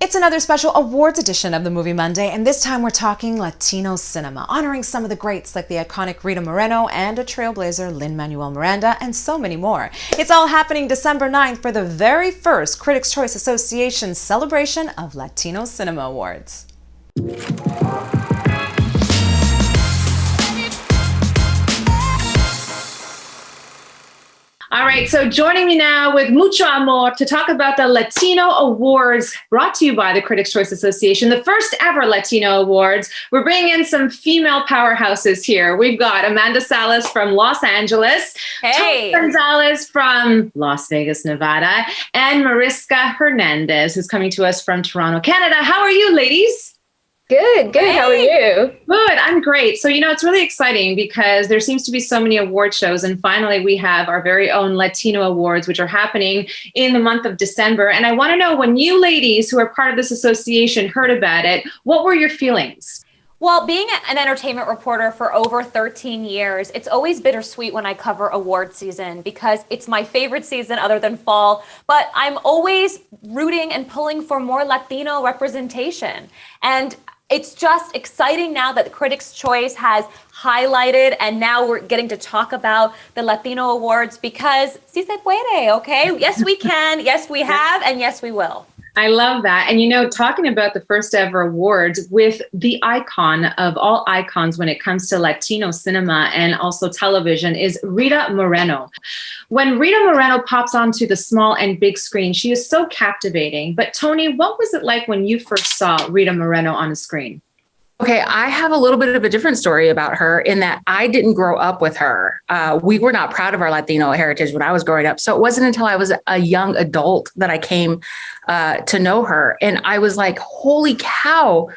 It's another special awards edition of the Movie Monday, and this time we're talking Latino cinema, honoring some of the greats like the iconic Rita Moreno and a trailblazer Lin-Manuel Miranda, and so many more. It's all happening December 9th for the very first Critics' Choice Association celebration of Latino Cinema Awards. All right, so joining me now with mucho amor to talk about the Latino Awards brought to you by the Critics' Choice Association, the first ever Latino Awards. We're bringing in some female powerhouses here. We've got Amanda Salas from Los Angeles, Hey. Tony Gonzalez from Las Vegas, Nevada, and Mariska Hernandez, who's coming to us from Toronto, Canada. How are you, ladies? Good. Hey. How are you? Good, I'm great. So, it's really exciting because there seems to be so many award shows. And finally, we have our very own Latino Awards, which are happening in the month of December. And I want to know, when you ladies who are part of this association heard about it, what were your feelings? Well, being an entertainment reporter for over 13 years, it's always bittersweet when I cover award season because it's my favorite season other than fall. But I'm always rooting and pulling for more Latino representation. And it's just exciting now that the Critics' Choice has highlighted, and now we're getting to talk about the Latino Awards because si se puede, okay? Yes, we can. Yes, we have. And yes, we will. I love that. And, talking about the first ever awards with the icon of all icons when it comes to Latino cinema and also television is Rita Moreno. When Rita Moreno pops onto the small and big screen, she is so captivating. But Tony, what was it like when you first saw Rita Moreno on the screen? Okay, I have a little bit of a different story about her in that I didn't grow up with her. We were not proud of our Latino heritage when I was growing up. So it wasn't until I was a young adult that I came to know her. And I was like, holy cow,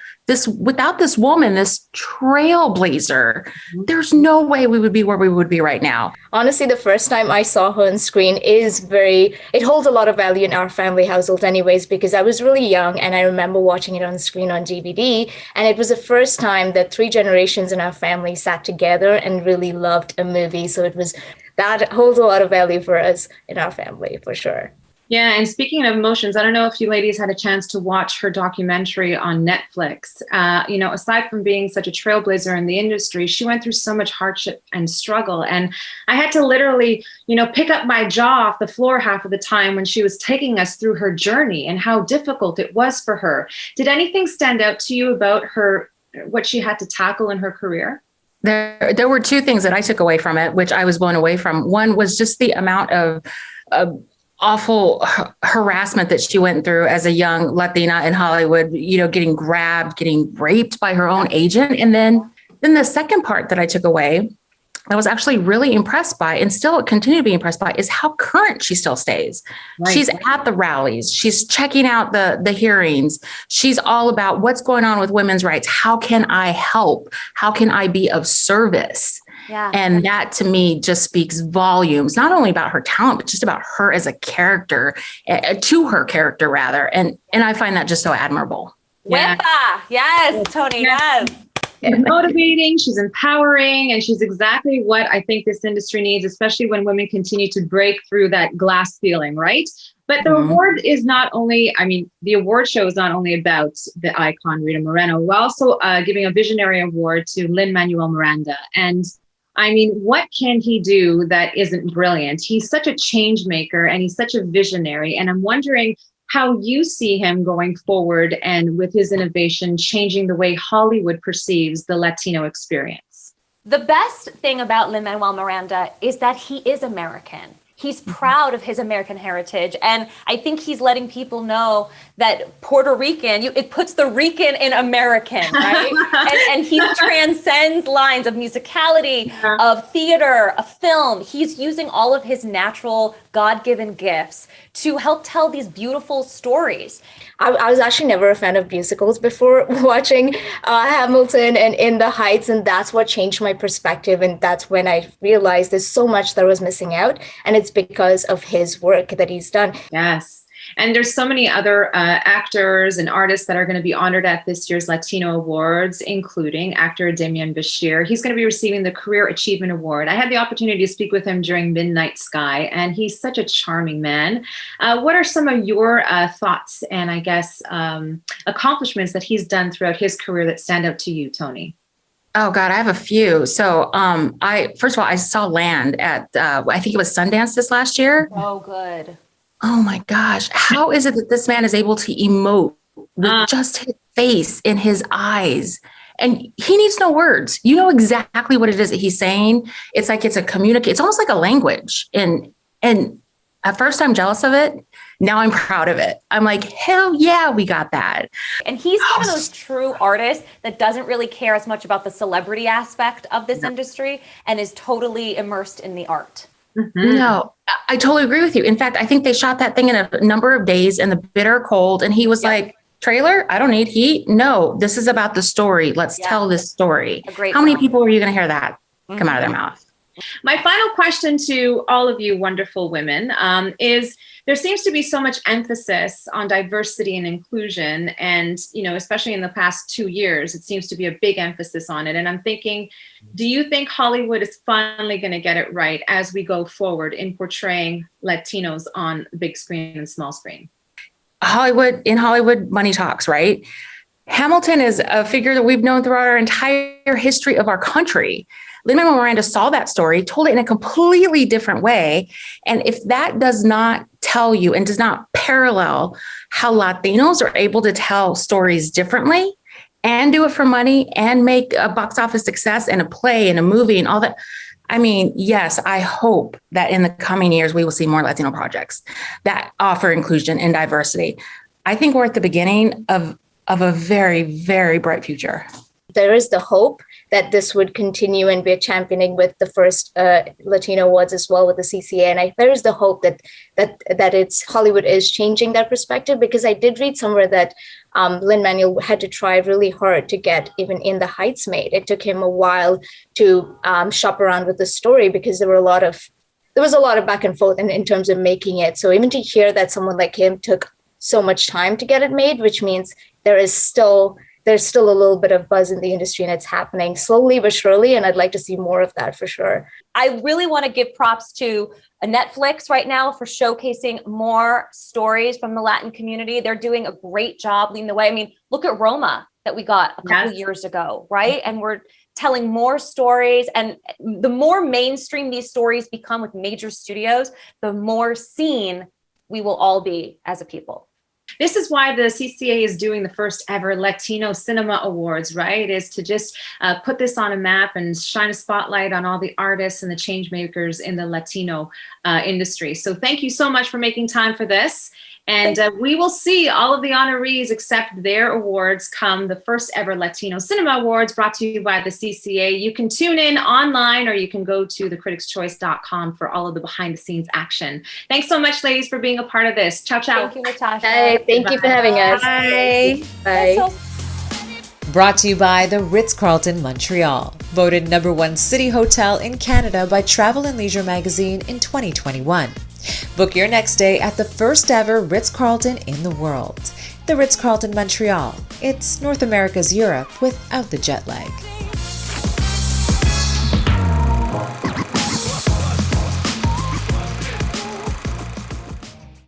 without this woman, this trailblazer, there's no way we would be where we would be right now. Honestly, the first time I saw her on screen it holds a lot of value in our family household anyways, because I was really young and I remember watching it on screen on DVD. And it was the first time that 3 generations in our family sat together and really loved a movie. So that holds a lot of value for us in our family, for sure. Yeah, and speaking of emotions, I don't know if you ladies had a chance to watch her documentary on Netflix. Aside from being such a trailblazer in the industry, she went through so much hardship and struggle. And I had to literally, pick up my jaw off the floor half of the time when she was taking us through her journey and how difficult it was for her. Did anything stand out to you about her, what she had to tackle in her career? There were 2 things that I took away from it, which I was blown away from. One was just the amount of awful harassment that she went through as a young Latina in Hollywood, getting grabbed, getting raped by her own agent. And then the second part that I took away, I was actually really impressed by and still continue to be impressed by, is how current she still stays. Right. She's at the rallies. She's checking out the hearings. She's all about what's going on with women's rights. How can I help? How can I be of service? Yeah. And that to me just speaks volumes, not only about her talent, but just about her as a character, to her character rather. And I find that just so admirable. Yeah. Yes, Tony, yes. She's motivating, she's empowering, and she's exactly what I think this industry needs, especially when women continue to break through that glass ceiling, right? But the award is the award show is not only about the icon Rita Moreno. We're also giving a visionary award to Lin-Manuel Miranda. And what can he do that isn't brilliant? He's such a change maker and he's such a visionary. And I'm wondering how you see him going forward and with his innovation, changing the way Hollywood perceives the Latino experience. The best thing about Lin-Manuel Miranda is that he is American. He's proud of his American heritage. And I think he's letting people know that Puerto Rican, it puts the Rican in American, right? and he transcends lines of musicality, of theater, of film. He's using all of his natural God-given gifts to help tell these beautiful stories. I was actually never a fan of musicals before watching Hamilton and In the Heights, and that's what changed my perspective. And that's when I realized there's so much that I was missing out, and it's because of his work that he's done. Yes. And there's so many other actors and artists that are going to be honored at this year's Latino Awards, including actor Demian Bashir. He's going to be receiving the Career Achievement Award. I had the opportunity to speak with him during Midnight Sky, and he's such a charming man. What are some of your thoughts and, I guess, accomplishments that he's done throughout his career that stand out to you, Tony? Oh God, I have a few. So first of all, I saw Land at, I think it was Sundance this last year. Oh, good. Oh my gosh. How is it that this man is able to emote with just his face and his eyes? And he needs no words. You know exactly what it is that he's saying. It's like it's a it's almost like a language. And at first I'm jealous of it. Now I'm proud of it. I'm like, hell yeah, we got that. And he's one of those true artists that doesn't really care as much about the celebrity aspect of this industry and is totally immersed in the art. Mm-hmm. No, I totally agree with you. In fact, I think they shot that thing in a number of days in the bitter cold. And he was like, trailer? I don't need heat. No, this is about the story. Let's tell this story. How many people are you going to hear that come out of their mouth? My final question to all of you wonderful women is, there seems to be so much emphasis on diversity and inclusion. And, you know, especially in the past 2 years, it seems to be a big emphasis on it. And I'm thinking, do you think Hollywood is finally going to get it right as we go forward in portraying Latinos on the big screen and small screen? In Hollywood, money talks, right? Hamilton is a figure that we've known throughout our entire history of our country. Lin-Manuel Miranda saw that story, told it in a completely different way. And if that does not tell you and does not parallel how Latinos are able to tell stories differently and do it for money and make a box office success and a play and a movie and all that. I mean, yes, I hope that in the coming years, we will see more Latino projects that offer inclusion and diversity. I think we're at the beginning of a very, very bright future. There is the hope that this would continue and be championing with the first Latino awards as well with the CCA. And there is the hope that it's Hollywood is changing that perspective, because I did read somewhere that Lin-Manuel had to try really hard to get even In the Heights made. It took him a while to shop around with the story, because there was a lot of back and forth in terms of making it. So even to hear that someone like him took so much time to get it made, which means there's still a little bit of buzz in the industry, and it's happening slowly but surely. And I'd like to see more of that for sure. I really want to give props to Netflix right now for showcasing more stories from the Latin community. They're doing a great job leading the way. I mean, look at Roma that we got a couple years ago, right? And we're telling more stories. And the more mainstream these stories become with major studios, the more seen we will all be as a people. This is why the CCA is doing the first ever Latino Cinema Awards, right? Is to just put this on a map and shine a spotlight on all the artists and the change makers in the Latino industry. So thank you so much for making time for this. And we will see all of the honorees accept their awards come the first ever Latino Cinema Awards, brought to you by the CCA. You can tune in online, or you can go to thecriticschoice.com for all of the behind the scenes action. Thanks so much, ladies, for being a part of this. Ciao, ciao. Thank you, Natasha. Hey, thank you for having us. Bye. Bye. Brought to you by the Ritz-Carlton, Montreal. Voted #1 city hotel in Canada by Travel and Leisure magazine in 2021. Book your next stay at the first ever Ritz-Carlton in the world. The Ritz-Carlton, Montreal. It's North America's Europe without the jet lag.